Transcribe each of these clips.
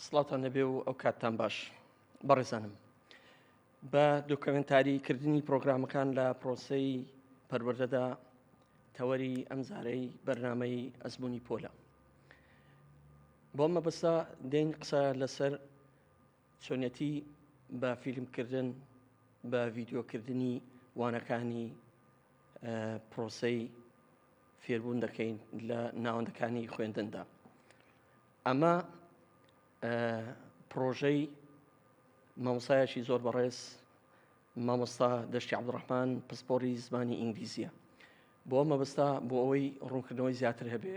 سڵاتان لەبێ و ئەو کاتتان باش بەڕێزانم بە دۆکمنتاریکردنی پرۆگرامەکان لە پرۆسەی پەروەردەدا تەوەری ئەمزارەی بەرنامەی ئەزمموی پۆلە بۆ مەبەستا دێن قسە لەسەر چۆنەتی بە فیلمکردن بە ڤیددیۆکردنی وانەکانی پرۆسەی فێربوون دەکەین لە ناوەندەکانی خوێندندا. ئەمە پرۆژەی مامۆستایەکی زۆر بەڕێز مامۆستا دەشتی عەبدوڕەحمان پسپۆڕی زمانی ئینگلیزیە. بۆ مەبەستا بۆ ئەوەی ڕوونکردنەوەی زیاتر هەبێ،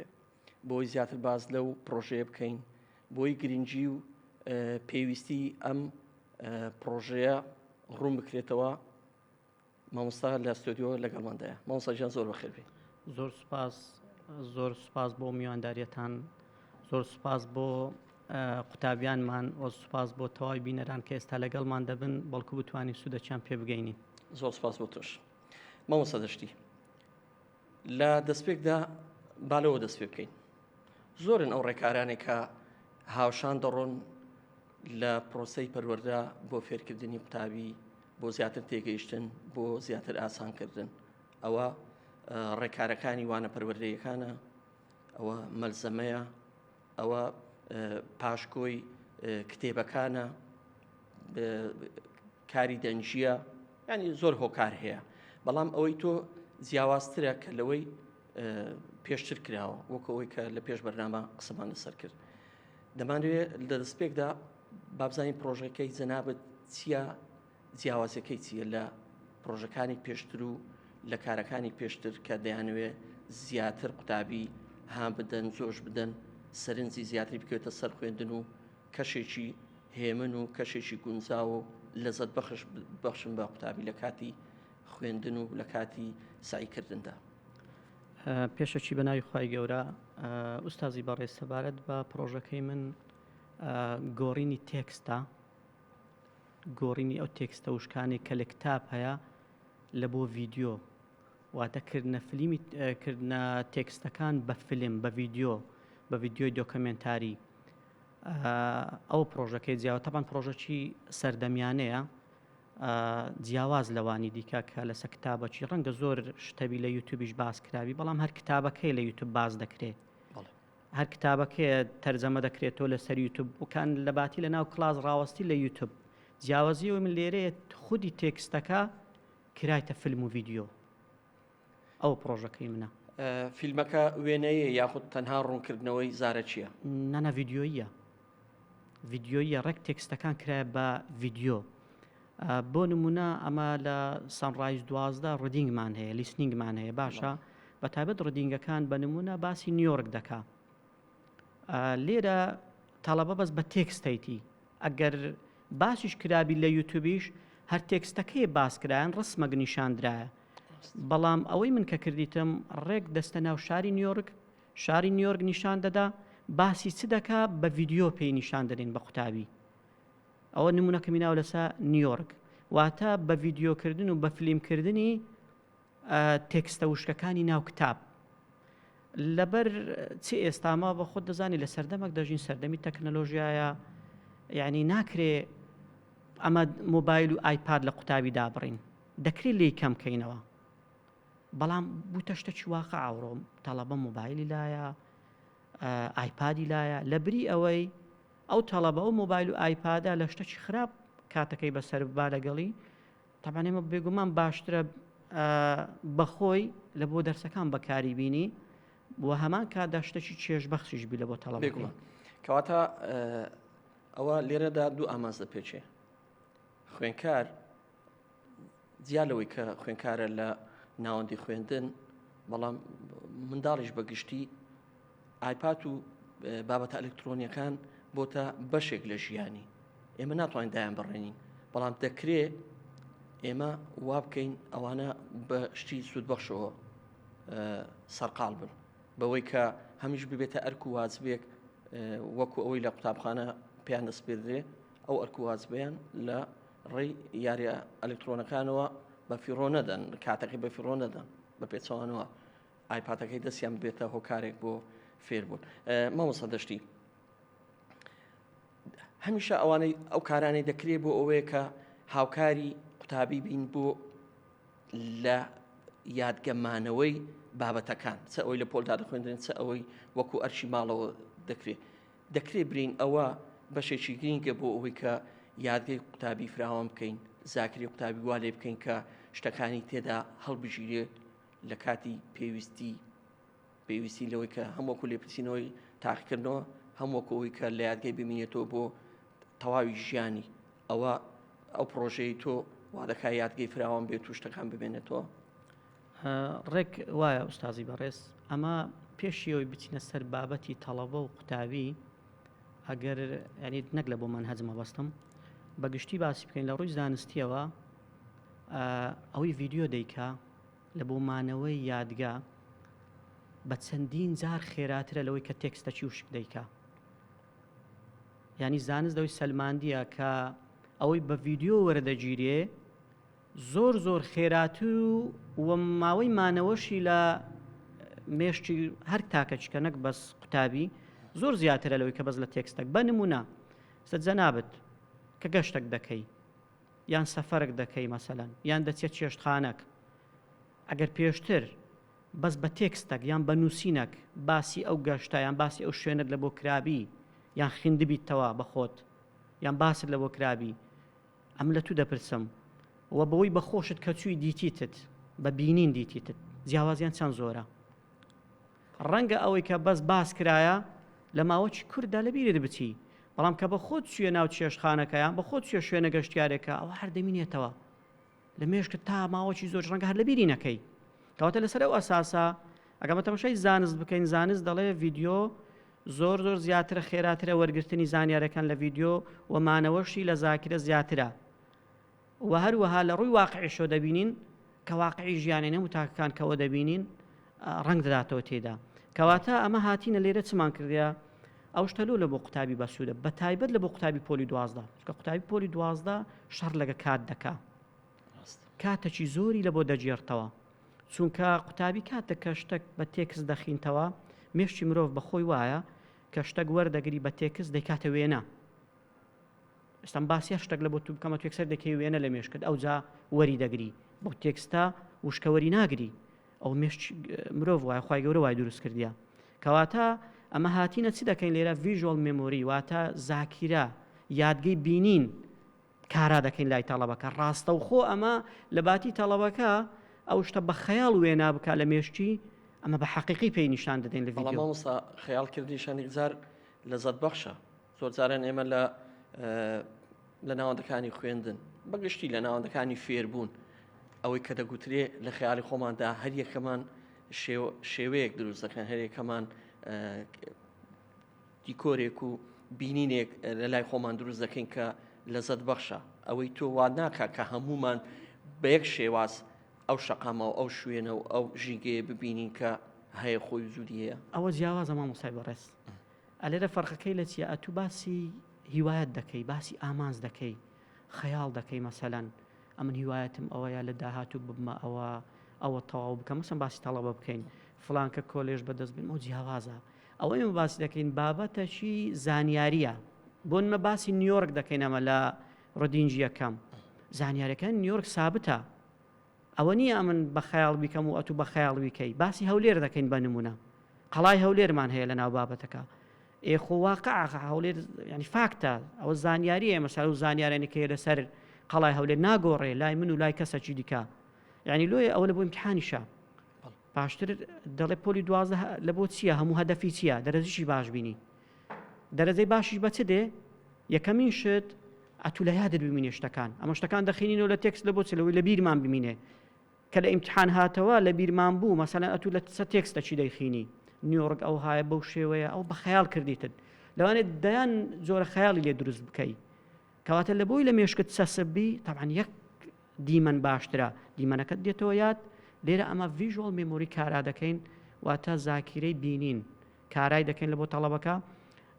بۆی زیاتر باز لەو پرۆژەیە بکەین، بۆی گرنگی و پێویستی ئەم پرۆژەیە ڕوون بکرێتەوە. مامۆستا لە ستۆدیۆ لەگەڵماندایە. مامۆستا گیان زۆر بەخێر بێ. زۆر سوپاس بۆ میوانداریەتان، زۆر سوپاس بۆ قوتابیانمان، و سوپاس بۆ تەواوی بینەران کە ئێستا لەگەڵمان دەبن بەڵکو بتوانین سوودەکیان پێ بگەینین. زۆر سوپاس بۆ تۆش. مامۆستا دەشتی لە دەستپێکدا بالەوە دەست پێ بکەین. زۆرن ئەو ڕێکارانێک کە هاوشان دەڕۆن لە پرۆسەی پەروەردە بۆ فێرکردنی قوتابی، بۆ زیاتر تێگەیشتن، بۆ زیاتر ئاسانکردن. ئەوە ڕێکارەکانی وانە پەروەردەیەکانە، ئەوە مەلزەمەیە، ئەوە پاشکۆی کتێبەکانە، کاری دەنجیە، ینی زۆر هۆکار هەیە. بەڵام ئەوەی تۆ جیاوازترە کە لەوەی پێشتر کراوە، وەکو ئەوەی کە لە پێش بەرنامە قسەمان لەسەر کرد. دەمانوێت لە دەستپێکدا بابزانین پرۆژەکەی جەنابەت چییە، جیاوازەکەی چییە لە پرۆژەکانی پێشتر و لە کارەکانی پێشتر کە دەیانوێت زیاتر قوتابی هام بدەن، جۆش بدەن، سەرنجی زیاتری بکەوێتە سەر خوێندن و کەشێکی هێمن و کەشێکی گونجاو و لەزەت بەخشن بە قوتابی لە کاتی خوێندن و لە کاتی سعیکردندا. پێشەکی بە ناوی خوای گەورە، ئوستازی بەڕێز سەبارەت بە پرۆژەکەی من گۆڕینی تێکستە، گۆڕینی ئەو تێکستە وشکانی کە لە کتاب هەیە لە بۆ ڤیددیۆ، واتە کردنە تێکستەکان بە فیلم، بە ڤیددیۆ، بە ڤیددیۆی دۆکمنتاری. ئەو پرۆژەکەی جیاوە تەبان پرۆژەکی سەردەمیانەیە، جیاواز لەوانی دیکە کە لەسەر کتابەکی ڕەنگە زۆر شتەبی لە یوتیوبیش باس کراوی، بەڵام هەر کتابەکەی لە یوتیوب باز دەکرێت، هەر کتابەکەی تەرجەمە دەکرێتەوە لەسەر یوتیوب، وکان لە باتی لە ناو کلاس ڕاوەستی لە یوتیوب. جیاوازیەوە من لێرەیە خودی تێکستەکە کرایتە فیلم و ڤیددیۆ. ئەو پرۆژەکەی منە. فیلمەکە وێنەیە یاخود تەنها ڕوونکردنەوەی زارەچیە؟ نانە ڤیددیۆیە، ڤیددیۆیە، ڕێک تێکستەکان کرایە بە ڤیددیۆ. بۆ نمونە ئەمە لە سانڕایز 12 ڕدینگمان هەیە، لیسنینگمان هەیە، باشە بە تایبەت ڕدینگەکان بە نمونە باسی نیویۆرک دەکا. لێرە تەڵەبە بەس بە تێکستەیتی، ئەگەر باسیش کرابی لە یوتیوبیش هەر تێکستەکەی باسکرایان ڕسمەک نیشاندرایە. بەڵام ئەوەی من کە کردیتم ڕێک دەستە ناو شاری نیویۆرک، شاری نیویۆرک نیشان دەدا، باسی چ دەکا بە ڤیددیۆ پێی نیشان دەدەین بە قوتابی. ئەوە نمونەکەمی ناو لەسەر نیویۆرک، واتە بە ڤیددیۆکردن و بە فیلمکردنی تێکستە وشکەکانی ناو کتاب. لەبەر چی ئێستاما بە خۆت دەزانی لە سەردەمێک دەژین، سەردەمی تەکنەلۆژیایە، یعنی ناکرێ ئەمە مۆبایل و ئایپاد لە قوتابی دابڕین، دەکرێت لێی کەم کەینەوە. بەڵام بووتە شتێکی واقع ئەوڕۆ تەڵەبە مۆبایلی لایە، ئایپادی لایە، لە بری ئەوەی ئەو تەڵەبە ئەو مۆبایل و ئایپادە لە شتێکی خراپ کاتەکەی بەسەر با لەگەڵی. تەبان ئێمە بێگومان باشترە بەخۆی لە بۆ دەرسەکان بەکاری بینی، بۆ هەمان کاتدا شتێکی چێژبەخشیش بی لە بۆ تەڵەبەکەی. کەواتە ئەوە لێرەدا دوو ئامانزە پێچێ. خوێنکار جیالەوەی کە خوێنکارە لە ناوەندی خوێندن، بەڵام منداڵیش بەگشتی ئایپاد و بابەتە ئەلکترۆنیەکان بۆتە بەشێک لە ژیانی ئێمە، ناتوانین دایان بڕێنین، بەڵام دەکرێت ئێمە وا بکەین ئەوانە بە شتی سوودبەخشەوە سەرقاڵ بن، بەوەی کە هەمیش ببێتە ئەرک و واجبێک، وەکو ئەوەی لە قوتابخانە پێیان دەست پێدرێ، ئەو ئەرک و واجبیان لە ڕێی یاریە ئەلکترۆنەکانەوە بە فیڕۆ نەدەن، کاتەکەی بە فیڕۆ نەدەن، بە پێچەوانەوە ئایپادەکەی دەستیان بێتە هۆکارێک بۆ فێربوون. مامۆستا دەشتی هەمیشە ئەوانەی ئەو کارانەی دەکرێت بۆ ئەوەیە کە هاوکاری قوتابی بین بۆ لە یادگەمانەوەی بابەتەکان چ ئەوەی لە پۆلدا دەخوێندرێن چ ئەوەی وەکو ئەرشی ماڵەوە دەکرێت برین ئەوە بەشێکی گرینگە بۆ ئەوەی کە یادگەی قوتابی فراوان بکەین زاکری قوتابی وا لێ بکەین کە شتەکانی تێدا هەڵبژیرێ لە کاتی پێویستی لەوەی کە هەمووەکو لێپرسینەوەی تاقیکردنەوە هەمووەکەوەی کە لە یادگەی ببینێتەوە بۆ تەواوی ژیانی ئەو پرۆژەی تۆ وا دەکا یادگەی فراوان بێت و شتەکان ببێنێتەوە. ڕێک وایە ئوستازی بەڕێز ئەمە پێشیەوەی بچینە سەر بابەتی تەڵەبە و قوتابی ئەگەر ینی نەک لە بۆ من هەزمە بەستم بەگشتی باسی بکەین لە ڕووی زانستیەوە ئەوەی ڤیددیۆ دەیکا لە بۆ مانەوەی یادگا بە چەندین جار خێراترە لەوەی کە تێکستەچی وشک دەیکا. ینی زانست دەوی سەلماندیە کە ئەوەی بە ڤیددیۆ وەردەگیرێ زۆر خێراتر و ماوەی مانەوەشی لە مێشتی هەر تاکە چکە نەک بەس قوتابی زۆر زیاترە لەوەی کە بەس لە تێکستێک بە نمونە سەجە نابێت کە گەشتێک دەکەی یان سەفەرێک دەکەی مەسەلەن یان دەچێت چێشتخانەک ئەگەر پێشتر بەس بە تێکستێک یان بە نووسینەک باسی ئەو گەشتە یان باسی ئەو شوێنت لە بۆ کرابی یان خوێندبیتەوە بە خۆت یان باست لە بۆ کرابی ئەم لە تو دەپرسم و بەوەی بەخۆشت کە چووی دیتیتت بە بینین دیتیتت جیاوازیان چەند زۆرە. ڕەنگە ئەوەی کە بەس باس کرایە لە ماوەی کووردا لەبیرت بچی بەڵام کە بە خۆت چوێ ناو چێشخانەکەیان بە خۆت چێ شوێنە گەشتیارێکە ئەو هەر دەمینێتەوە لە مێشکت تا ماوەی زۆر ڕەنگە هەر لەبیری نەکەی کەواتە لەسەر ئەو ئەساسا ئەگەمە تەماشای زانست بکەین زانست دەڵێ ڤیددیۆ زۆر زیاترە خێراترە وەرگرتنی زانیارەکان لە ڤیددیۆ و مانەوەشی لە زاکرە زیاترە و هەروەها لە ڕووی واقعیشەوە دەبینین کە واقعی ژیانێ نەموو تاکەکان کەەوە دەبینین ڕنگ دەداتەوە تێدا کەواتە ئەمە هاتینە لێرە چمان کردیا ئەو شتەلو لە بۆ قوتابی بەسوودە بە تایبەت لە بۆ قوتابی پۆلی 12 کە قوتابی پۆلی 12 شەڕ لەگە کات دەکا کاتێکی زۆری لە بۆ دەجێڕتەوە چونکە قوتابی کاتە کە شتێک بە تێکست دەخینتەوە مێشتی مرۆڤ بەخۆی وایە کە شتێک وەردەگری بە تێکست دەیکاتە وێنە ئێستان باسی شتێک لە بۆ تو بکەمە تێکسەر دەکەی وێنە لە مێشکرد ئەو جا وەری دەگری بۆ تێکستە وشکەوەری ناگری ئەو مرۆڤ وایە خی گەورە وای دروست کردیا کەواتە ئەمە هاتینە چی دەکەین لێرە ڤیژۆڵ مێمۆری واتە زاکیرە یادگەی بینین کارا دەکەین لای تەڵەبەکە ڕاستە و خۆ ئەمە لە باتی تەڵەبەکە ئەو شتە بە خەیاڵ وێنا بکە لە مێشتی ئەمە بە حەقیقی پێی نیشان دەدەین لە ڤیددیۆ مامۆستا خەیاڵ کردیشانی جار لەزەت بەخشە زۆر جاران ئێمە لە ناوەندەکانی خوێندن بەگشتی لە ناوەندەکانی فێربوون ئەوەی کە دەگوترێ لە خەیاڵی خۆماندا هەر یەکەمان شێوەیەک دروست دەکەن هەر یەکەمان دیکۆرێک و بینینێک لە لای خۆمان دروست دەکەین کە لەزەت بەخشە ئەوەی تۆ وا ناکە کە هەمومان بە یەک شێواز ئەو شەقامە و ئەو شوێنە و ئەو ژینگەیە ببینین کە هەیە خۆی زودی هەیە ئەوە جیاوازە مامۆسای بەڕێز ئەلێرە فەرقەکەی لە چیە ئەتو باسی هیوایەت دەکەی باسی ئامانز دەکەی خەیاڵ دەکەی مەسەلەن ئەمن هیوایەتم ئەوەیە لە داهاتوو ببمە ئەوە تەواو بکەم مەسەن باسی تەڵەبە بکەین فڵانکە کۆلێژ بەدەست بین ئەو جیاوازە ئەوەی ئێمە باسی دەکەین بابەتەشی زانیاریە بۆ نمە باسی نیویۆرک دەکەین ئەمە لە ڕۆدینجی یەکەم زانیاریەکان نیویۆرک سابتە ئەوە نییە ئەمن بە خەیاڵ بیکەم و ئەتو بە خەیاڵ بیکەی باسی هەولێر دەکەین بە نمونە قەڵای هەولێرمان هەیە لە ناو بابەتەکە ئێخۆواقع هەولێر ینی فاکتە ئەوە زانیاریە مەسەل و زانیارێنێکی لەسەر قەڵای هەولێر ناگۆڕێ لای من و لای کەسەکی دیکە یعنی لۆیە ئەوە لە بۆ ئیمتحانیشە پاشتر دەڵێ پۆلی 12 لە بۆ چییە هەموو هەدەفی چییە دەرەزیشی باش بینی دەرەزەی باشیش بە چ دێ یەکەمین شت ئەتو لە یادت ببینێ شتەکان ئەمە شتەکان دەخینینەوە لە تێکست لە بۆ چلەوەی لە بیرمان ببینێ کە لە ئیمتحان هاتەوە لە بیرمان بوو مەسەلەن ئەتو لە سە تێکستە چی دەیخینی نیویۆرک ئەو هایە بەو شێوەیە ئەو بە خەیاڵ کردیتت لەوانێت دەیان زۆرە خەیاڵی لێ دروست بکەی کەواتە لە بۆی لە مێشکت سەسبی تەبعاً یەک دیمەن باشترە دیمەنەکەت دێتەوە یاد لێرە ئەمە ڤیژۆڵ مێمۆری کارا دەکەین واتە زاکیرەی بینین کارای دەکەین لە بۆ تەڵەبەکە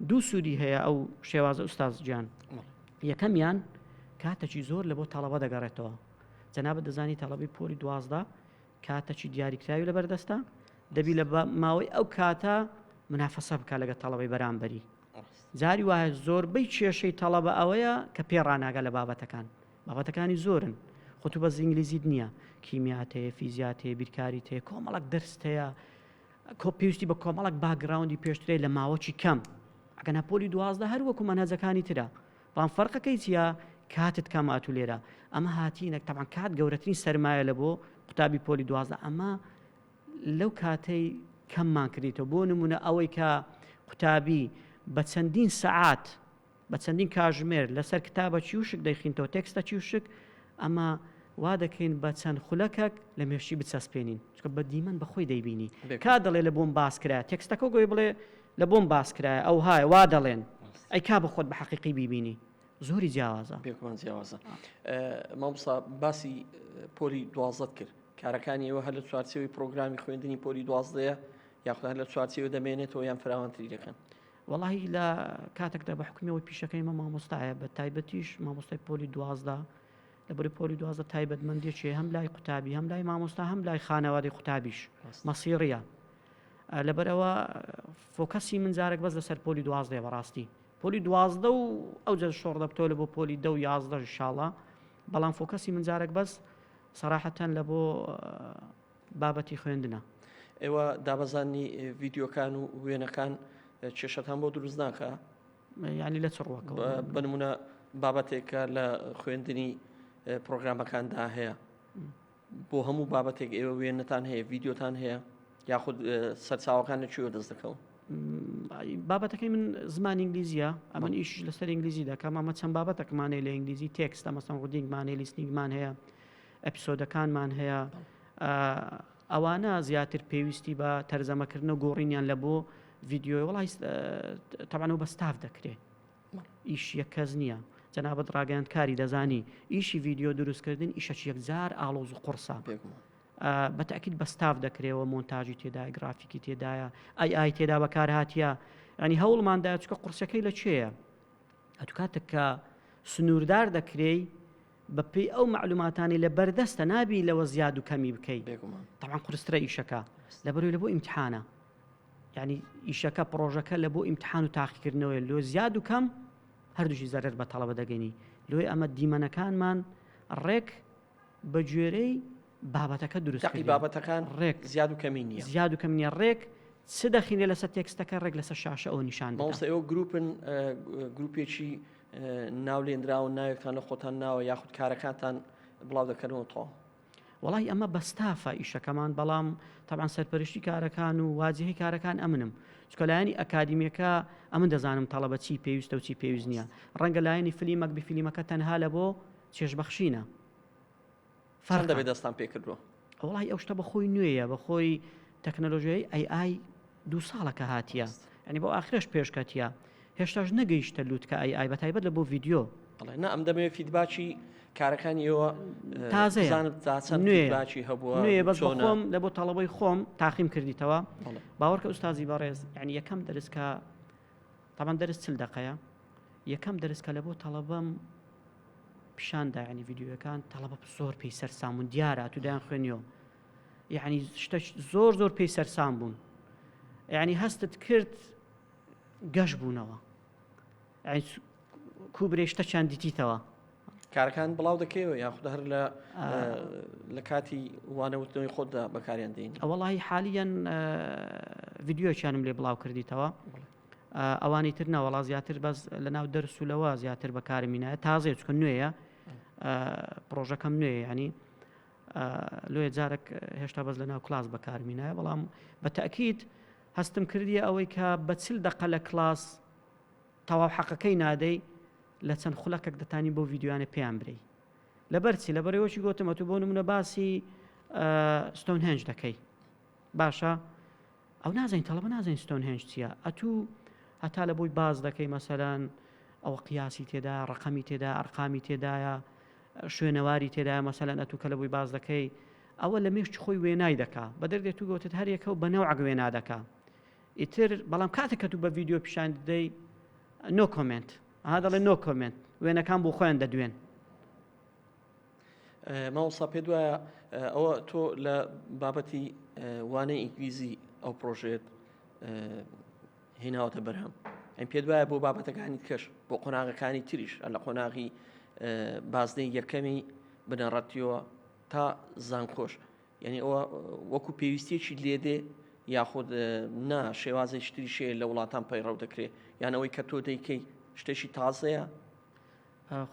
دوو سوودی هەیە ئەو شێوازە ئوستاز گیان یەکەمیان کاتێکی زۆر لە بۆ تەڵەبە دەگەڕێتەوە جەنابەت دەزانی تەڵەبی پۆلی 12 کاتێکی دیاریکراوی لەبەردەستە دەبی لە ماوەی ئەو کاتە منافەسە بکە لەگە تەڵەبەی بەرامبەری جاری وایە زۆربەی کێشەی تەڵەبە ئەوەیە کە پێڕاناگە لە بابەتەکانی زۆرن خۆتو بەس ئینگلیزیت نییە کیمیات هەیە فیزیات هەیە بیرکاریت هەیە کۆمەڵک دەرست هەیە پێویستی بە کۆمەڵک باگراوندی پێشترێ لە ماوەکی کەم ئەگەنا پۆلی 12 هەر وەکو مەنهەجەکانی ترە بەڵام فەرقەکەی چیە کاتت کەم هاتوو لێرە ئەمە هاتیینە تەبعاً کات گەورەترین سەرمایە لە بۆ قوتابی پۆلی 12 ئەمە لەو کاتەی کەممان کردیتەوە بۆ نمونە ئەوەی کە قوتابی بە چەندین سەعات بە چەندین کاژمێر لەسەر کتابە چی وشک دەیخینەوە تێکستە چی وشک ئەمە وا دەکەین بە چەند خولەکەک لە مێشی بچەسپێنین چکە بە دیمەن بەخۆی دەیبینی کا دەڵێ لە بۆم باس کرا تێکستەکە گۆی بڵێ لە بۆم باس کرایە ئەو هایە وا دەڵێن ئەی کا بە خۆت بە حەقیقی بیبینی زۆری جیاوازە پێکمان جیاوازە مامۆستا باسی پۆلی 12 کرد کارەکانی ئێوە هەر لە چوارچێوەی پرۆگرامی خوێندنی پۆلی 12ەیە یاخود هەر لە چوارچێوە دەمێنێتەوە یان فراوانتری دەکەن وەڵاهی لە کاتێکدا بە حکومیەوەی پیشەکەی مە مامۆستایە بە تایبەتیش مامۆستای پۆلی 12 لەبەر پۆلی 12 تایبەتمەندێکی هەم لای قوتابی هەم لای مامۆستا هەم لای خانەوادەی قوتابیش مەسیڕیە لەبەرەوە فۆکەسی من جارێک بەس لەسەر پۆلی 12 بەڕاستی پۆلی 12 و ئەو جە شۆڕ دەبتۆ لە بۆ پۆلی 10 و 11 ئینشاڵڵا بەڵام فۆکەسی من جارێک بەس سەراحەتەن لە بۆ بابەتی خوێندنە ئێوە دابەزانی ڤیددیۆکان و وێنەکان کێشەتان بۆ دروست ناکە ینی لە چڕوەکە بنمونە بابەتێکە لە خوێندنی پرۆگرامەکاندا هەیە بۆ هەموو بابەتێک ئێوە وێنەتان هەیە ڤیددیۆتان هەیە یاخود سەرچاوەکان لەکوێوە دەست دەکەون بابەتەکەی من زمان ئینگلیزیە ئەمە ئیش لەسەر ئینگلیزی دەکەم ئەمە چەند بابەتێکمانەیە لە ئینگلیزی تێکستە مەسەڵەن ڕودینگمانەیە لیسنینگمان هەیە ئەپیسۆدەکانمان هەیە ئەوانە زیاتر پێویستی بە تەرجەمەکردن و گۆڕینیان لە بۆ ڤیددیۆی وڵی تەبانەوە بە ستاف دەکرێت ئیش یەک کەس نییە جەنابەت ڕاگەیاندکاری دەزانی ئیشی ڤیددیۆ دروستکردن ئیشەکی یەکجار ئاڵۆز و قورسە بەتەکیید بە ستاف دەکرێەوە مۆنتاژی تێدای گرافیکی تێدایە ئای تێدا بەکار هاتیە ینی هەوڵماندایە چکە قورسەکەی لە چێە ئەتو کاتێک کە سنووردار دەکرێی بەپێی ئەو معلوماتانی لە بەردەستە نابی لەوە زیاد و کەمی بکەیت تەمان قورسترە ئیشەکە لەبەرەوەی لە بۆ ئیمتحانە ینی ئیشەکە پرۆژەکە لە بۆ ئیمتحان و تاقیکردنەوەی لۆ زیاد و کەم هەردووشی زەرەر بە تەڵەبە دەگەنی لۆی ئەمە دیمەنەکانمان ڕێک بە گوێرەی بابەتەکە دروست بابەتەکان ڕێک زیاد و کەمی نییە زیاد و کەم نیە ڕێک چ دەخینێ لەسەر تێکستەکە ڕێک لەسەر شاشە ئەو نیشان ئەو گروپن گروپێکی ناولێنراون ناوێکتان لە خۆتان ناوە یاخود کارەکانتان بڵاو دەکەنەوە تۆ وڵی ئەمە بەستافە ئیشەکەمان بەڵام تابان سەرپەرشتی کارەکان و واجهی کارەکان ئەمنم چکە لایەنی ئەکادیمیەکە ئەمن دەزانم تەڵەبە چی پێویستە و چی پێویست نییە ڕەنگە لایەنی فلیمەک بفیلیمەکە تەنها لە بۆ چێژبەخشینە فەرق دەبێت دەستان پێکردووە وڵی ئەو شتە بەخۆی نوێیە بەخۆی تەکنەلۆژیای ئای 2 ساڵەکە هاتیە ینی بۆ ئاخرش پێشکەتیە هێشتاش نەگەیشتە لووتکە ئای بەتایبەت لە بۆ ڤیددیۆ نە ئەم دەمەوێت فیدباچی کارەکانی ئێوە تازەیە نوێباچی هەبووە نوێ بەس خۆم لە بۆ تەڵەبەی خۆم تاقیم کردیتەوە باوەڕکە ئوستازی بەڕێز ینی یەکەم دەرسکە تاوان دەرس چل دقەیە یەکەم دەرسکە لە بۆ تەڵەبەم پیشاندا ینی ڤیددیۆەکان تەڵەبە زۆر پێی سەرسامون دیارە تو دایان خوێنیەوە یعنی شتە زۆر پێی سەرسام بوون یعنی هەستت کرد گەشت بوونەوە کوبرێشتە چەند دیتیتەوە کارەکان بڵاو دەکەوە یاخود هەر لە کاتی وانەوتنەوەی خۆتدا بەکاریان دێن ئەوەڵی حالیان ڤیددیۆچیانم لێ بڵاو کردیتەوە ئەوانی تر ناوەڵا زیاتر بەس لە ناو دەرس و لەوە زیاتر بەکارمینایە تازێ چکە نوێیە پرۆژەکەم نوێ ینی لێ جارێک هێشتا بەس لە ناو کلاس بەکارمینایە بەڵام بە تەکیید هەستم کردیە ئەوەی کە بە چل دقە لە کلاس تەواو حەقەکەی نادەی لە چەند خولەکەک دەتانی بۆ ڤیددیوانە پێیان برەی لەبەرچی لەبەرەوەی گوتم ئەتو بۆ نمونە باسی ستۆنهێنج دەکەی باشە ئەو نازانین تەڵەبە نازانین ستۆنهێنج چییە ئەتوو هەتا لە بۆی باز دەکەی مەسەلەن ئەوە قیاسی تێدا ڕقەمی تێدا ئەرقامی تێدایە شوێنەواری تێدایە مەسەلەن ئەتوو کە لە بۆی باز دەکەی ئەوە لە مێشت خۆی وێنای دەکا بە دەردێت تو گوتت هەرێکە و بە نەوعک وێنا دەکا ئیتر بەڵام کاتێک کە تو بە ڤیددیۆ پیشان دەدەی نۆ کۆمنت دەڵێ نۆ کۆمنت وێنەکان بۆ خۆیان دەدوێن ماوەسا پێ دوایە ئەوە تۆ لە بابەتی وانەی ئینگلیزی ئەو پرۆژێت هێناوەتە بەرهەم ئەم پێ دوایە بۆ بابەتەکانی کەش بۆ قۆناغەکانی تریش لە قۆناغی بازنەی یەکەمی بنەڕەتیەوە تا زانکۆش یعنی ئەوە وەکو پێویستێکی لێدێ یاخود نا شێوازێکی تریشێ لە وڵاتان پەیڕەو دەکرێت یان ئەوەی کە تۆ دەیکەی شتێکی تازەیە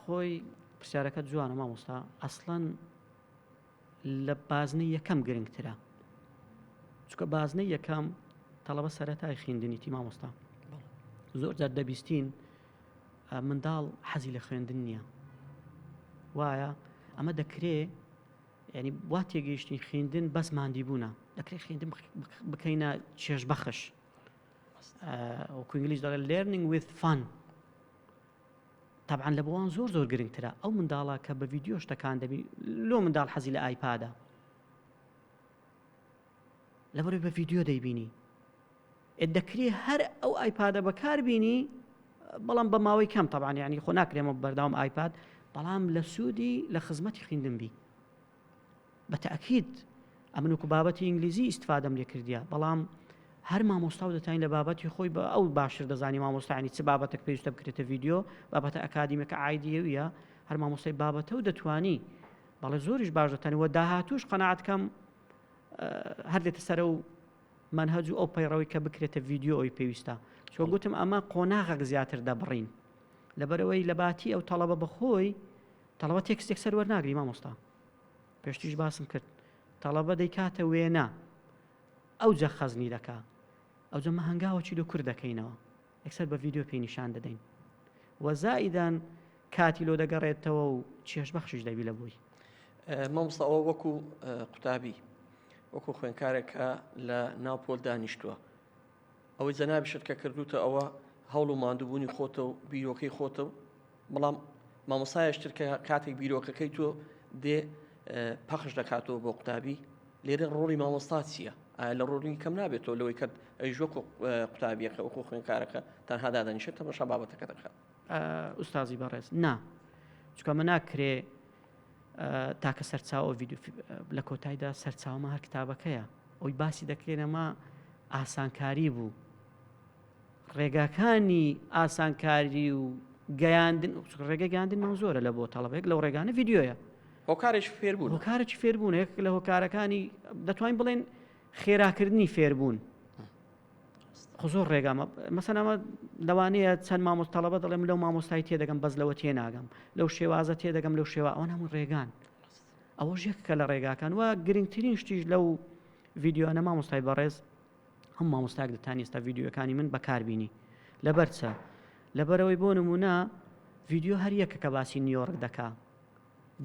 خۆی پرسیارەکە جوانە مامۆستا ئەسڵەن لە بازنەی یەکەم گرنگترە چونکە بازنەی یەکەم تەڵەبە سەرەتای خوێندنیتی مامۆستا زۆر جار دەبیستین منداڵ حەزی لە خوێندن نییە وایە ئەمە دەکرێت ینی وا تێگەیشتین خوێندن بەس ماندی بوونە دەکرێت خوێندن بکەینە چێژ بەخش وەکو ئینگلیز دەڵێ learning with fun طبعا لە بۆوان زۆر زۆر گرنگترە ئەو منداڵە کە بە ڤیدیۆ شتەکان دەبی لۆ منداڵ حەزی لە ئایپادە لەبەرەوەی بە ڤیدیۆ دەیبینی دەکرێت هەر ئەو ئایپادە بەکاربینی بەڵام بە ماوەی کەم طبعا یعنی خۆ ناکرێمە بەرداوام ئایپاد بەڵام لە سوودی لە خزمەتی خوێندن بی بە تەئەکید ئەمن وەکو بابەتی ئینگلیزی ئیستفادەم لێ کردیە بەڵام هەر مامۆستا و دەتوانین لە بابەتی خۆی بە ئەو باشتر دەزانی مامۆستایانی چ بابەتێک پێویستە بکرێتە ڤیدیۆ بابەتە ئەکادیمەکە ئایدیەویە هەر مامۆستای بابەتە و دەتوانی بەڵێ زۆریش باش دەتوانێت وە داهاتوش قەناعەتکەم هەر دێتە سەرە و منهەج و ئەو پەیڕەوەی کە بکرێتە ڤیدیۆ ئەوی پێویستە چۆ گوتم ئەمە قۆناغێک زیاتر دەبڕین لەبەرەوەی لە باتی ئەو تەڵەبە بەخۆی تەڵەبە تێکستێک سەر وەرناگری مامۆستا پێشتیش باسم کرد تەڵەبە دەیکاتە وێنە ئەو جە خەزنی دەکا ئەو جەمە هەنگاوەکی لە کورد دەکەینەوە یەکسەر بە ڤیدیۆ پێی نیشان دەدەین وەزائیدان کاتی لۆ دەگەڕێتەوە و چێژ بەخشش دەبی لە بووی مامۆستا ئەوە وەکو قوتابی وەکو خوێندکارێکە لە ناوپۆل دانیشتووە ئەوەی جەنابیشت کە کردوتە ئەوە هەوڵ و ماندووبوونی خۆتە و بیرۆکەی خۆتە و بەڵام مامۆسایشتر کە کاتێک بیرۆکەکەی تۆ دێ پەخش دەکاتەوە بۆ قوتابی لێرە ڕۆڵی مامۆستا چییە لە ڕۆڵی کەم نابێتەوە لەوەی کرد ئەیش وەکو قوتابیەکە وەکو خوێندکارەکە تەنها دادەنیشێت تەماشا بابەتەکە دەکات ئوستازی بەڕێز نا چکە من ناکرێ تاکە سەرچاوە ڤیدیۆ لە کۆتاییدا سەرچاومە هەر کتابەکەیە ئەوی باسی دەکرێنەمە ئاسانکاری بوو ڕێگاکانی ئاسانکاری و گەیاندن ڕێگە گەیاندنمان زۆرە لە بۆ تەڵەبێک لەو ڕێگانە ڤیدیۆیە هۆکارێکی فێربوون هۆکارێکی فێربوون یەک لە هۆکارەکانی دەتوانین بڵێن خێراکردنی فێربوون خۆ زۆر ڕێگامە مەسەن ئەمە لەوانەیە چەند مامۆستا تەڵەبە دەڵێم لەو مامۆستای تێدەگەم بەس لەوە تێناگەم لەو شێوازە تێدەگەم لەو شێوە ئەوە هەموو ڕێگان ئەوەش یەکەکە لە ڕێگاکان وە گرنگترین شتیش لەو ڤیدیۆانە مامۆستای بەڕێز هەم مامۆستاک دەتوانێت ئێستا ڤیدیۆەکانی من بەکاربینی لەبەر چە لەبەرەوەی بۆ نمونە ڤیدیۆ هەر یەکە کە باسی نیویۆرک دەکا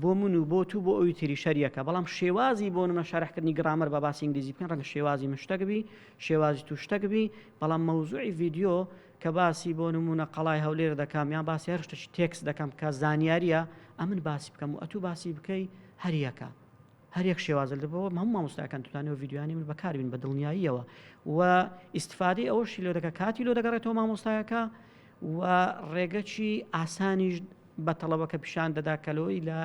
بۆ من و بۆ تو بۆ ئەوی تری شەریەکە بەڵام شێوازی بۆ نمە شەرحکردنی گرامەر بە باسی ئینگلیزی بکەن ڕەنگە شێوازی من شتەکبی شێوازی تو شتەکبی بەڵام مەوزوعی ڤیدیۆ کە باسی بۆ نمونە قەڵای هەولێر دەکەم یان باسی هەر شتێکی تێکس دەکەم کە زانیاریە ئەمن باسی بکەم و ئەتوو باسی بکەی هەر یەکە هەر یەک شێوازە لەبەوە هەموو مامۆستاکان توانێت ڤیدیۆانی من بەکاربین بە دڵنیاییەوە و ئیسفادەی ئەوەشی لۆ دەکە کاتی لۆ دەگەڕێتەوە مامۆستایەکە و ڕێگەکی ئاسانیش بە تەڵەبەکە پیشان دەدا کەلۆی لە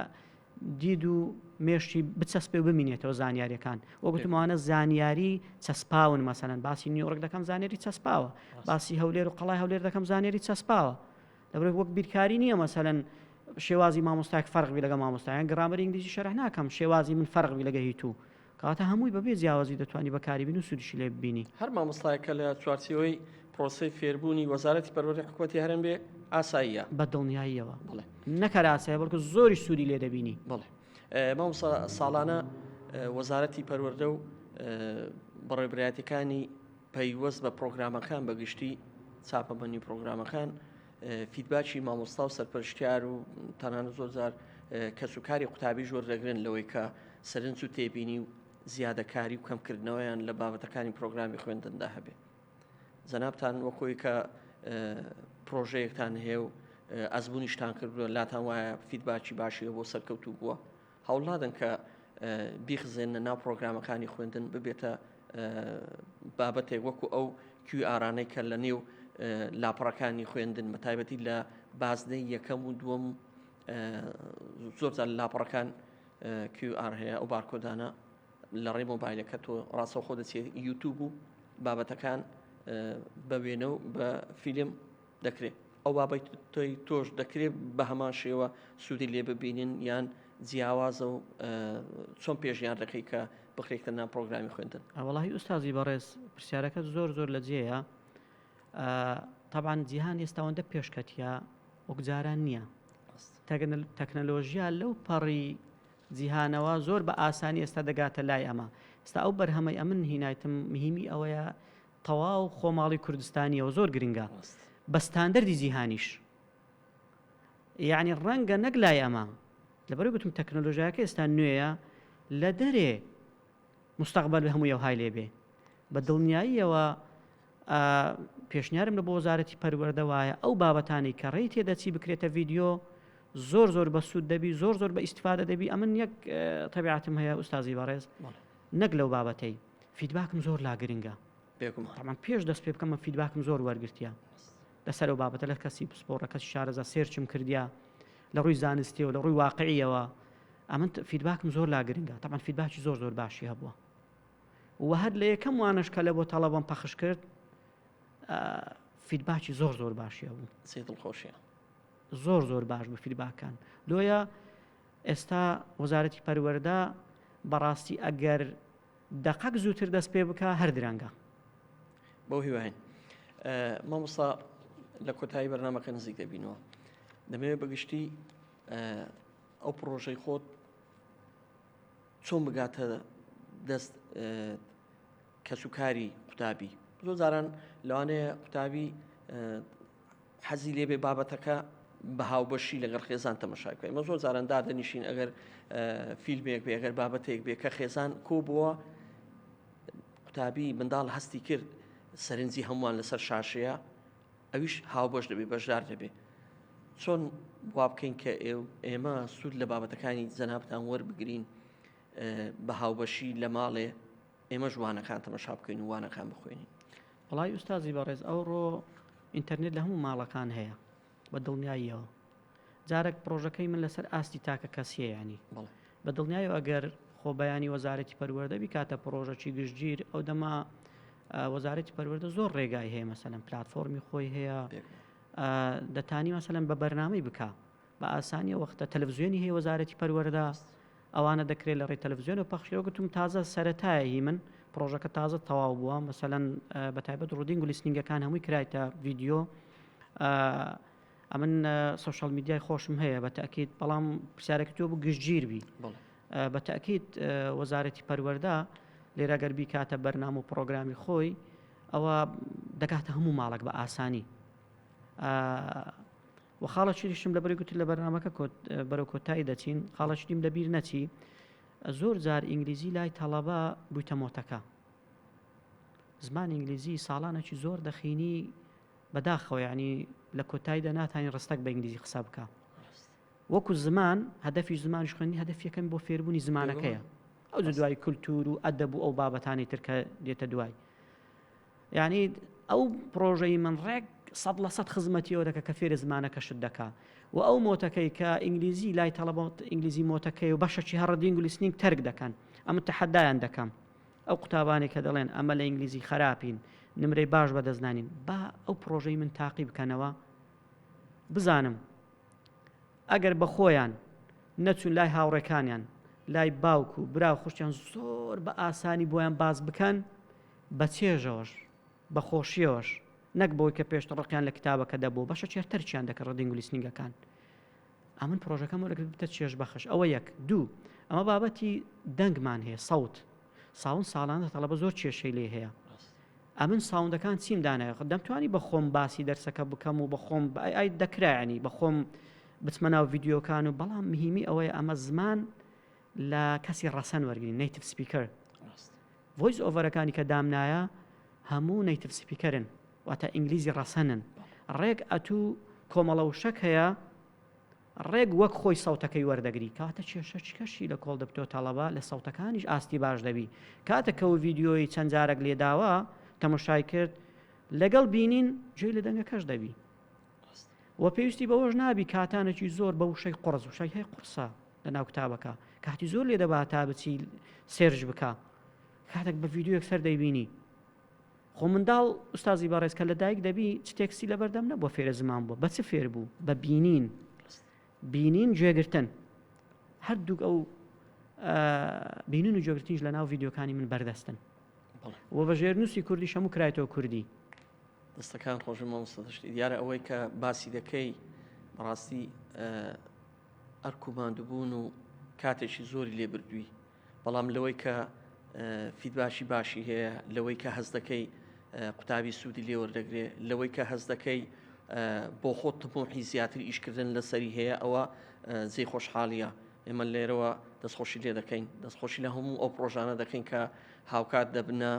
دید و مێشتی بچەسپێ و بمینێتەوە زانیاریەکان وەگوتمانە زانیاری چەسپاون مەسەن باسی نیویۆرک دەکەم زانیاری چەسپاوە باسی هەولێر و قەڵای هەولێر دەکەم زانیاری چەسپاوە لەبەر وەک بیرکاری نییە مەسەن شێوازی مامۆستایك فەرقی لەگە مامۆستایان گرامەری ئینگلیزی شەرح ناکەم شێوازی من فەرقی لەگە هیتوو کاتە هەمووی بەبێ جیاوازی دەتوانی بەکاری بین و سودیشی لێ ببینی هەر مامۆستایەکە لە چوارچێوەی پرۆسەی فێربوونی وەزارەتی پەروەردەی حکوومەتی هەرێم بێ ئاساییە بە دڵنیاییەوە بڵێ نەکەر ئاسایە بەڵکو زۆری سوودی لێ دەبینی بڵێ مامۆستا ساڵانە وەزارەتی پەروەردە و بەڕێبرایەتەکانی پەیوەست بە پرۆگرامەکان بەگشتی چاپەمەنی پرۆگرامەکان فیدباچی مامۆستا و سەرپەرشتیار و تەنانەت زۆرجار کەسوکاری قوتابی ژۆر دەگرن لەوەی کە سەرنج و تێبینی و زیادەکاری و کەمکردنەوەیان لە بابەتەکانی پرۆگرامی خوێندندا هەبێ جەنابتان وەکۆی کە پرۆژەیەکتان هەیە و ئەزبوونیشتان کردووە لاتان وایە فیدباچی باشیەوە بۆ سەرکەوتوو بووە هەوڵنادەن کە بیخزێنە ناو پرۆگرامەکانی خوێندن ببێتە بابەتێک وەکو ئەو QRانەی کە لە نێو لاپەڕەکانی خوێندن بە تایبەتی لە بازنەی یەکەم و دووەم زۆرجار لاپەڕەکان QR هەیە ئەو بارکۆدانە لە ڕێ مۆبایلەکە تۆ ڕاستەوخۆ دەچێت یوتیوب و بابەتەکان بە وێنە و بە فیلم دەکرێت ئەو بابەت تۆش دەکرێت بە هەمان شێوە سوودی لێ ببینین یان جیاوازە و چۆن پێشیان ڕێکەی کە بخرێتە ناو پرۆگرامی خوێندن. وەڵاهی ئوستازی بەڕێز پرسیارەکە زۆر لە جێیە. طبعاً جیهان ئێستاوەندە پێشکەتیە وەکجاران نییە. تەکنەلۆژیا لەو پەڕی جیهانەوە زۆر بە ئاسانی ئێستا دەگاتە لای ئەمە. ئێستا ئەو بەرهەمەی ئەمن هینایتم مهمی ئەوەیە تەواو خۆماڵی کوردستانیەوە زۆر گرنگە بە ستاندەردی جیهانیش. یعنی ڕەنگە نەک لای ئەمە لەبەرەوەی گوتم تەکنەلۆژیاکە ئێستا نوێیە لە دەرێ مستەقبەل هەمووی های لێبێ بە دڵنیاییەوە. پێشنیارم لە بۆ وەزارەتی پەروەردە وایە ئەو بابەتانی کە ڕێی تێدەچی بکرێتە ڤیدیۆ زۆر بە سوود دەبی زۆر بە ئیسیفادە دەبی. ئەمن یەک تەبیعەتم هەیە ئوستازی بەڕێز نەک لەو بابەتەی فیدباکم زۆر لا گرنگە. تامان پێش دەست پێ بکەمە فیدباکم زۆر وەرگرتیە لەسەر ئەو بابەتە لە کەسی پسپۆڕە کەسی شارەزا سێرچم کردیا لە ڕووی زانستیەوە لە ڕووی واقعیەوە ئەمن فیدباکم زۆر لا گرنگە. تامان فیدباکی زۆر باشی هەبووە و هەر لە یەکەم وانش کە لە بۆ تەڵەبم پەخش کرد فیدباکی زۆر باشی هەبوو. دڵخۆشیە زۆر باش بە فیدباکان. لۆیە ئێستا وەزارەتی پەروەردە بەڕاستی ئەگەر دقەق زووتر دەست پێ بکە هەر درەنگە. بەو هیواین مامۆستا لە کۆتایی بەرنامەکە نزیک دەبینەوە دەمەوێت بەگشتی ئەو پرۆژەی خۆت چۆن بگاتە دەست کەسوکاری قوتابی. زۆر جاران لەوانەیە قوتابی حەزی لێبێ بابەتەکە بە هاوبەشی لەگەڵ خێزان تەمەشاکە. ئێمە زۆر جاران دادەنیشین ئەگەر فیلمێک بێ ئەگەر بابەتێک بێ کە خێزان کۆ بووە قوتابی منداڵ هەستی کرد سەرنجی هەمووان لەسەر شاشەیە ئەویش هاوبەش دەبێ بەشدار دەبێ. چۆن وا بکەین کە ئێمە سوود لە بابەتەکانی جەنابتان وەربگرین بە هاوبەشی لە ماڵێ ئێمە ژوانەکان تەمەشا بکەین و وانەکان بخوێنین. وڵای ئوستازی بەڕێز ئەوڕۆ ئینتەرنێت لە هەموو ماڵەکان هەیە بە دڵنیاییەوە. جارێک پرۆژەکەی من لەسەر ئاستی تاکە کەسیە ینی بە دڵنیایەوە ئەگەر خۆ بەیانی وەزارەتی پەروەردە بیکاتە پرۆژەکی گشتگیر ئەو دەما وەزارەتی پەروەردە زۆر ڕێگای هەیە مەسەلەن پلاتفۆرمی خۆی هەیە دەتانی مەسەلەن بە بەرنامەی بکە بە ئاسانی وەختە تەلەڤیزیۆنی هەیە وەزارەتی پەروەردە ئەوانە دەکرێت لە ڕێی تەلەڤیزیۆن و پەخشیەوە گوتم تازە سەرەتایە من پرۆژەکە تازە تەواو بووە مەسەلەن بەتایبەت ڕودینگ و لیسنینگەکان هەمووی کرایتە ڤیدیۆ. ئەمن سۆشەڵ میدیای خۆشم هەیە بە تەکید بەڵام پرسیارێکی تۆ بوو گشتگیر بی بە تەکید وەزارەتی پەروەردە لێرە گەر بیکاتە بەرنامە و پرۆگرامی خۆی ئەوە دەکاتە هەموو ماڵک بە ئاسانی. و خاڵەشیشم لەبەری گوتی لە بەرنامەکە بەرەو کۆتایی دەچین خاڵەشتیم لەبیر نەچی زۆر جار ئینگلیزی لای تەڵەبە بوویتە مۆتەکە. زمان ئینگلیزی ساڵانێکی زۆر دەخینی بەداخەوە ینی لە کۆتاییدا ناتانی ڕستەک بە ئینگلیزی قسە بکە. وەکو زمان هەدەفی زمانش خوێندنی هەدەفیەکەم بۆ فێربوونی زمانەکەیە ئەو دوای کولتور و ئەدەب و ئەو بابەتانی ترکە دێتە دوای. یعنی ئەو پرۆژەی من ڕێک 100% خزمەتیەوە دەکە کە فێرە زمانەکەشت دەکا و ئەو مۆتەکەی کە ئینگلیزی لای تەڵەبەت ئینگلیزی مۆتەکەی و بەشەکی هەڕەدینگ و لیسنینگ تەرک دەکەن ئەمە تەحەدایان دەکەم. ئەو قوتابانی کە دەڵێن ئەمە لە ئینگلیزی خراپین نمرەی باش بەدەستنانین با ئەو پرۆژەی من تاقی بکەنەوە بزانم ئەگەر بە خۆیان نەچون لای هاوڕێکانیان لای باوک و برا و خوشتیان زۆر بە ئاسانی بۆیان باز بکەن بە چێژەوەش بە خۆشیەوەش نەک بۆی کە پێشتر ڕقیان لە کتابەکە دەبوو بەشە چێرتەرچیان دەکە ڕەدینگ و لیسنینگەکان. ئەمن پرۆژەکەم وەرەگرت بتە چێژ بەخش. ئەوە یەک. دوو ئەمە بابەتی دەنگمان هەیە سەوت ساوند ساڵانە تەڵەبە زۆر کێشەی لێ هەیە. ئەمن ساوندەکان چیم دانایە دەمتوانی بە خۆم باسی دەرسەکە بکەم و بە خۆم ئای دەکرایانی بە خۆم بچمە ناو ڤیدیۆکان و بەڵام مهمی ئەوەیە ئەمە زمان لە کەسی ڕەسەن وەرگین نیتیڤ سپیکەر ڤۆیس ئۆڤەرەکانی کە دامنایە هەموو نیتیڤ سپیکەرن واتە ئینگلیزی ڕەسەنن. ڕێک ئەتوو کۆمەڵە و شەک هەیە ڕێک وەک خۆی سەوتەکەی وەردەگری کاتە کێشە چکەشی لە کۆڵ دەبتۆ تەڵەبە لە سەوتەکانیش ئاستی باش دەبی. کاتێکە و ڤیدیۆی چەند جارێک لێداوە تەماشای کرد لەگەڵ بینین گوێی لە دەنگەکەش دەبی و پێویستی بەوەش نابی کاتانێکی زۆر بە وشەی قڕز وشای هەیە قورسە لە ناو کتابەکە کاتی زۆر لێ دەبات تا بچی سێرژ بکە کاتێک بە ڤیدیۆیەک سەر دەیبینی خۆ منداڵ ئوستازی بەڕێز کە لە دایک دەبی چ تێکسی لە بەردەم نە بۆ فێرە زمان بووە بە چ فێر بوو بە بینین گوێگرتن هەردووک ئەو بینین و گوێگرتنیش لە ناو ڤیددیۆکانی من بەردەستن وە بە ژێرنووسی کوردی هەموو کرایەوە کوردی دەستەکان خۆشم مامۆستادەشتی دیارە ئەوەی کە باسی دەکەی بەڕاستی ئەرکوماندبوون و کاتێکی زۆری لێ بردووی بەڵام لەوەی کە فیدباشی باشی هەیە لەوەی کە هەز دەکەی قوتابی سوودی لێ وەردەگرێ لەوەی کە هەز دەکەی بۆ خۆت تمۆحی زیاتر ئیشکردن لەسەری هەیە ئەوە جێی خۆشحاڵیە ئێمە لێرەوە دەستخۆشی لێ دەکەین دەستخۆشی لە هەموو ئەو پرۆژانە دەکەین کە هاوکات دەبنە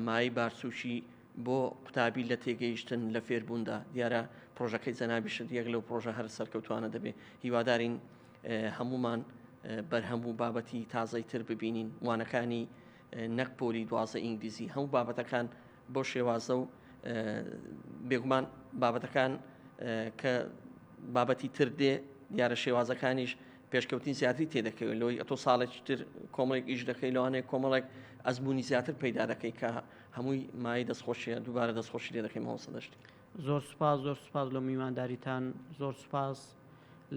مای بارسوشی بۆ قوتابی لە تێگەیشتن لە فێربووندا دیارە پرۆژەکەی جەنابیشت یەک لەو پرۆژە هەر سەرکەوتوانە دەبێ هیوادارین هەمومان بەرهەموو بابەتی تازەی تر ببینین وانەکانی نەک پۆلی دوازە ئینگلیزی هەموو بابەتەکان بۆ شێوازە و بێگومان بابەتەکان کە بابەتی تر دێ دیارە شێوازەکانیش پێشکەوتنی زیاتری تێدەکەوێت لەوەی ئەتۆ ساڵێکی تر کۆمەڵێک ئیش دەکەی لەوانەیە کۆمەڵێک ئەزمموی زیاتر پەیدا دەکەی کە هەمووی مای دەستخۆشیە دووبارە دەستخۆشی لێ دەکەی مامۆستادەشتی زۆر سوپاس لە میوانداریتان زۆر سوپاس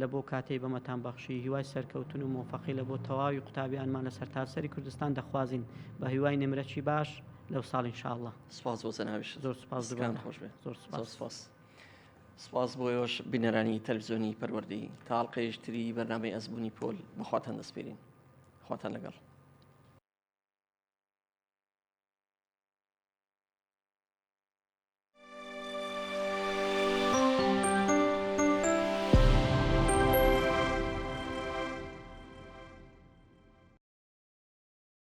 لە بۆ کاتەی بەمەتان بەخشی هیوای سەرکەوتن و مۆفەقی لە بۆ تەواوی قوتابیانمان لە سەرتاسەری کوردستان دەخوازین بە هیوای نمرەی باش لەو ساڵ ئینشاءالله سوپاس بۆ جەنابیش زۆر سوپاس دەکان خۆش بێ زۆر سوپاس سپاس بۆیەوەش بینەرانی تەلڤیزیۆنی پەروەردەی تاڵقەیشتری بەرنامەی ئەزمموی پۆل بەخواتان دەسپێرین خواتان لەگەڵ